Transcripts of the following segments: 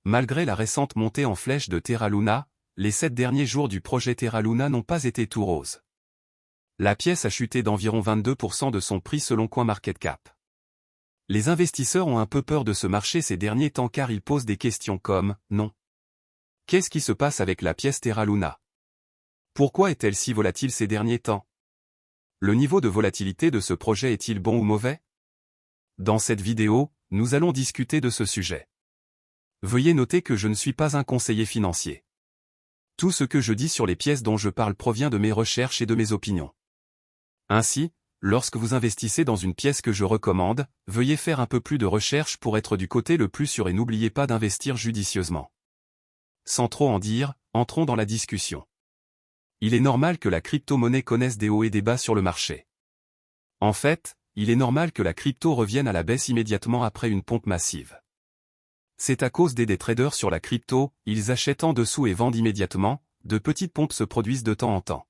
Malgré la récente montée en flèche de Terra Luna, les 7 derniers jours du projet Terra Luna n'ont pas été tout roses. La pièce a chuté d'environ 22% de son prix selon CoinMarketCap. Les investisseurs ont un peu peur de ce marché ces derniers temps car ils posent des questions comme « Non. Qu'est-ce qui se passe avec la pièce Terra Luna? Pourquoi est-elle si volatile ces derniers temps? Le niveau de volatilité de ce projet est-il bon ou mauvais? » Dans cette vidéo, nous allons discuter de ce sujet. Veuillez noter que je ne suis pas un conseiller financier. Tout ce que je dis sur les pièces dont je parle provient de mes recherches et de mes opinions. Ainsi, lorsque vous investissez dans une pièce que je recommande, veuillez faire un peu plus de recherche pour être du côté le plus sûr et n'oubliez pas d'investir judicieusement. Sans trop en dire, entrons dans la discussion. Il est normal que la crypto-monnaie connaisse des hauts et des bas sur le marché. En fait, il est normal que la crypto revienne à la baisse immédiatement après une pompe massive. C'est à cause des traders sur la crypto, ils achètent en dessous et vendent immédiatement, de petites pompes se produisent de temps en temps.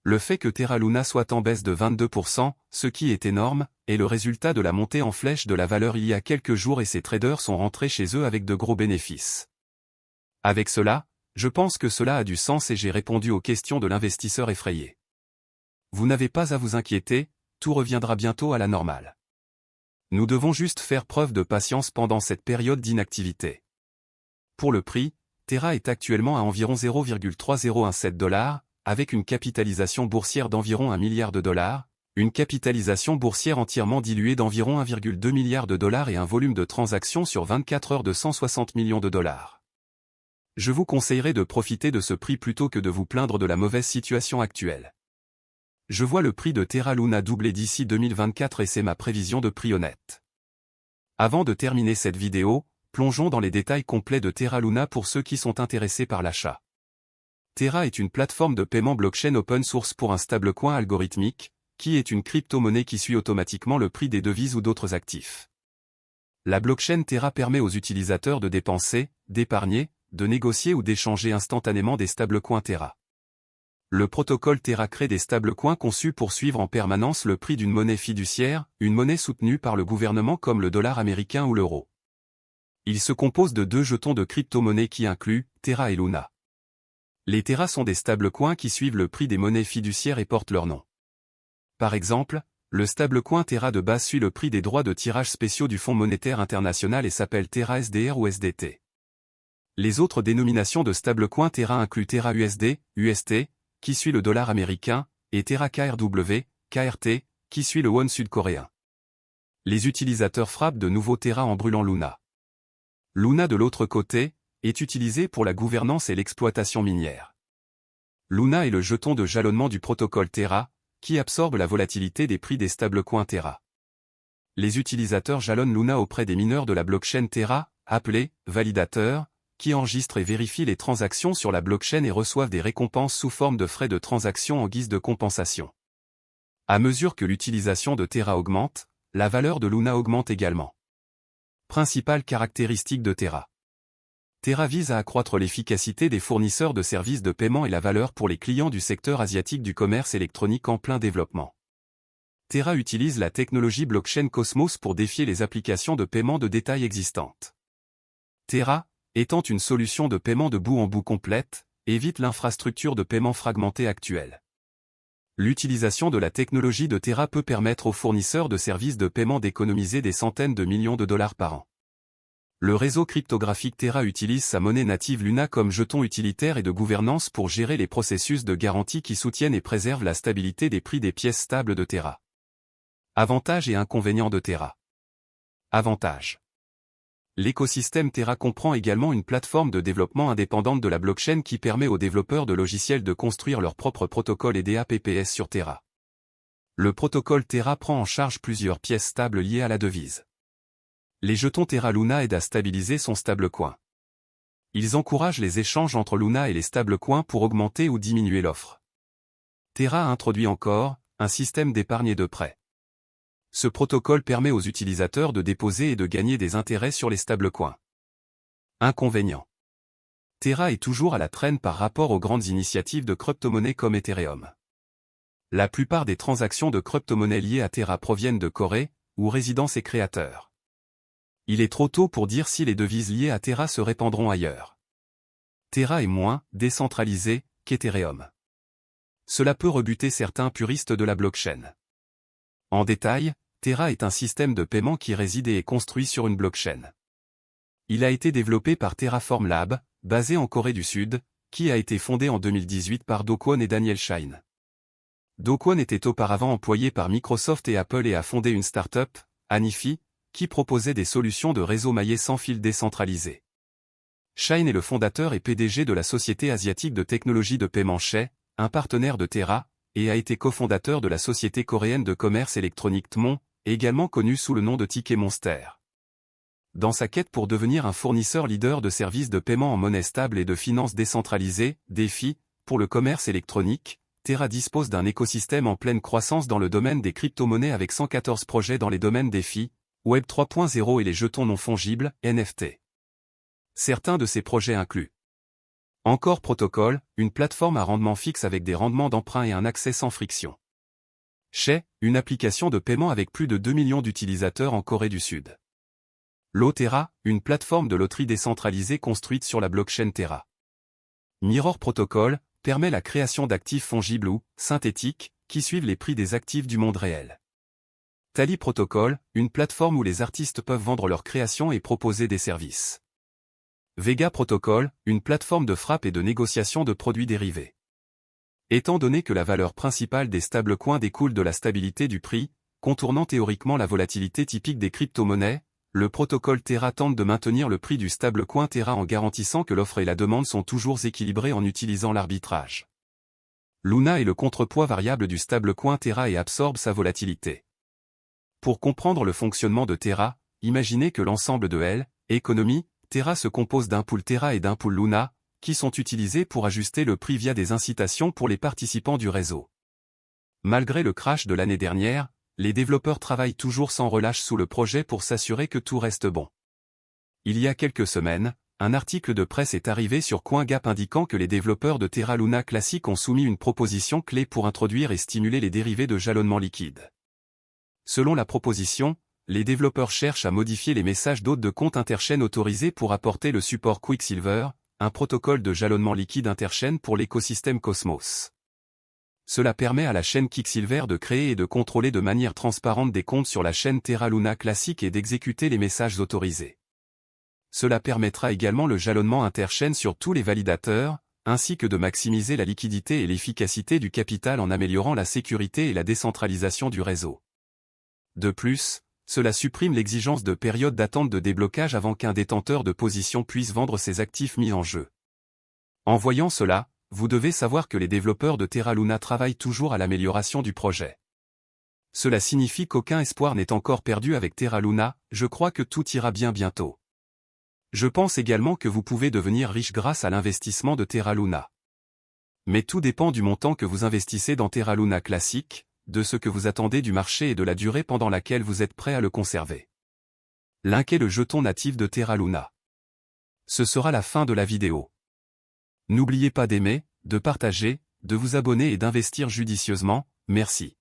Le fait que Terra Luna soit en baisse de 22%, ce qui est énorme, est le résultat de la montée en flèche de la valeur il y a quelques jours et ces traders sont rentrés chez eux avec de gros bénéfices. Avec cela, je pense que cela a du sens et j'ai répondu aux questions de l'investisseur effrayé. Vous n'avez pas à vous inquiéter, tout reviendra bientôt à la normale. Nous devons juste faire preuve de patience pendant cette période d'inactivité. Pour le prix, Terra est actuellement à environ 0,3017 $, avec une capitalisation boursière d'environ 1 milliard de dollars, une capitalisation boursière entièrement diluée d'environ 1,2 milliard de dollars et un volume de transactions sur 24 heures de 160 millions de dollars. Je vous conseillerais de profiter de ce prix plutôt que de vous plaindre de la mauvaise situation actuelle. Je vois le prix de Terra Luna doubler d'ici 2024 et c'est ma prévision de prix honnête. Avant de terminer cette vidéo, plongeons dans les détails complets de Terra Luna pour ceux qui sont intéressés par l'achat. Terra est une plateforme de paiement blockchain open source pour un stablecoin algorithmique, qui est une crypto-monnaie qui suit automatiquement le prix des devises ou d'autres actifs. La blockchain Terra permet aux utilisateurs de dépenser, d'épargner, de négocier ou d'échanger instantanément des stablecoins Terra. Le protocole Terra crée des stablecoins conçus pour suivre en permanence le prix d'une monnaie fiduciaire, une monnaie soutenue par le gouvernement comme le dollar américain ou l'euro. Il se compose de 2 jetons de crypto-monnaie qui incluent Terra et Luna. Les Terra sont des stablecoins qui suivent le prix des monnaies fiduciaires et portent leur nom. Par exemple, le stablecoin Terra de base suit le prix des droits de tirage spéciaux du Fonds monétaire international et s'appelle Terra SDR ou SDT. Les autres dénominations de stablecoins Terra incluent Terra USD, UST, qui suit le dollar américain, et Terra KRW, KRT, qui suit le won sud-coréen. Les utilisateurs frappent de nouveaux Terra en brûlant Luna. Luna de l'autre côté, est utilisé pour la gouvernance et l'exploitation minière. Luna est le jeton de jalonnement du protocole Terra, qui absorbe la volatilité des prix des stablecoins Terra. Les utilisateurs jalonnent Luna auprès des mineurs de la blockchain Terra, appelés validateurs, qui enregistrent et vérifient les transactions sur la blockchain et reçoivent des récompenses sous forme de frais de transaction en guise de compensation. À mesure que l'utilisation de Terra augmente, la valeur de Luna augmente également. Principale caractéristique de Terra. Terra vise à accroître l'efficacité des fournisseurs de services de paiement et la valeur pour les clients du secteur asiatique du commerce électronique en plein développement. Terra utilise la technologie blockchain Cosmos pour défier les applications de paiement de détail existantes. Terra, étant une solution de paiement de bout en bout complète, évite l'infrastructure de paiement fragmentée actuelle. L'utilisation de la technologie de Terra peut permettre aux fournisseurs de services de paiement d'économiser des centaines de millions de dollars par an. Le réseau cryptographique Terra utilise sa monnaie native Luna comme jeton utilitaire et de gouvernance pour gérer les processus de garantie qui soutiennent et préservent la stabilité des prix des pièces stables de Terra. Avantages et inconvénients de Terra. Avantages. L'écosystème Terra comprend également une plateforme de développement indépendante de la blockchain qui permet aux développeurs de logiciels de construire leur propre protocole et DApps sur Terra. Le protocole Terra prend en charge plusieurs pièces stables liées à la devise. Les jetons Terra Luna aident à stabiliser son stablecoin. Ils encouragent les échanges entre Luna et les stablecoins pour augmenter ou diminuer l'offre. Terra a introduit encore un système d'épargne et de prêt. Ce protocole permet aux utilisateurs de déposer et de gagner des intérêts sur les stablecoins. Inconvénients. Terra est toujours à la traîne par rapport aux grandes initiatives de crypto-monnaies comme Ethereum. La plupart des transactions de crypto-monnaies liées à Terra proviennent de Corée, où résident ses créateurs. Il est trop tôt pour dire si les devises liées à Terra se répandront ailleurs. Terra est moins décentralisé qu'Ethereum. Cela peut rebuter certains puristes de la blockchain. En détail, Terra est un système de paiement qui réside et est construit sur une blockchain. Il a été développé par Terraform Lab, basé en Corée du Sud, qui a été fondé en 2018 par Do Kwon et Daniel Shine. Do Kwon était auparavant employé par Microsoft et Apple et a fondé une start-up, Anifi, qui proposait des solutions de réseau maillé sans fil décentralisé. Shine est le fondateur et PDG de la société asiatique de technologie de paiement Shay, un partenaire de Terra, et a été cofondateur de la société coréenne de commerce électronique Tmon, également connue sous le nom de Ticket Monster. Dans sa quête pour devenir un fournisseur leader de services de paiement en monnaie stable et de finances décentralisées, DeFi, pour le commerce électronique, Terra dispose d'un écosystème en pleine croissance dans le domaine des crypto-monnaies avec 114 projets dans les domaines DeFi, Web 3.0 et les jetons non fongibles, NFT. Certains de ces projets incluent Encore Protocol, une plateforme à rendement fixe avec des rendements d'emprunt et un accès sans friction. Shay, une application de paiement avec plus de 2 millions d'utilisateurs en Corée du Sud. Terra, une plateforme de loterie décentralisée construite sur la blockchain Terra. Mirror Protocol permet la création d'actifs fongibles ou synthétiques qui suivent les prix des actifs du monde réel. Tally Protocol, une plateforme où les artistes peuvent vendre leurs créations et proposer des services. Vega Protocol, une plateforme de frappe et de négociation de produits dérivés. Étant donné que la valeur principale des stablecoins découle de la stabilité du prix, contournant théoriquement la volatilité typique des crypto-monnaies, le protocole Terra tente de maintenir le prix du stablecoin Terra en garantissant que l'offre et la demande sont toujours équilibrées en utilisant l'arbitrage. Luna est le contrepoids variable du stablecoin Terra et absorbe sa volatilité. Pour comprendre le fonctionnement de Terra, imaginez que l'ensemble de L, économie, Terra se compose d'un pool Terra et d'un pool Luna, qui sont utilisés pour ajuster le prix via des incitations pour les participants du réseau. Malgré le crash de l'année dernière, les développeurs travaillent toujours sans relâche sous le projet pour s'assurer que tout reste bon. Il y a quelques semaines, un article de presse est arrivé sur CoinGap indiquant que les développeurs de Terra Luna Classic ont soumis une proposition clé pour introduire et stimuler les dérivés de jalonnement liquide. Selon la proposition, les développeurs cherchent à modifier les messages d'hôtes de compte interchaîne autorisés pour apporter le support Quicksilver, un protocole de jalonnement liquide interchaîne pour l'écosystème Cosmos. Cela permet à la chaîne Quicksilver de créer et de contrôler de manière transparente des comptes sur la chaîne Terra Luna Classic et d'exécuter les messages autorisés. Cela permettra également le jalonnement interchaîne sur tous les validateurs, ainsi que de maximiser la liquidité et l'efficacité du capital en améliorant la sécurité et la décentralisation du réseau. De plus, cela supprime l'exigence de période d'attente de déblocage avant qu'un détenteur de position puisse vendre ses actifs mis en jeu. En voyant cela, vous devez savoir que les développeurs de Terra Luna travaillent toujours à l'amélioration du projet. Cela signifie qu'aucun espoir n'est encore perdu avec Terra Luna, je crois que tout ira bien bientôt. Je pense également que vous pouvez devenir riche grâce à l'investissement de Terra Luna. Mais tout dépend du montant que vous investissez dans Terra Luna Classic, de ce que vous attendez du marché et de la durée pendant laquelle vous êtes prêt à le conserver. Linkez le jeton natif de Terra Luna. Ce sera la fin de la vidéo. N'oubliez pas d'aimer, de partager, de vous abonner et d'investir judicieusement, merci.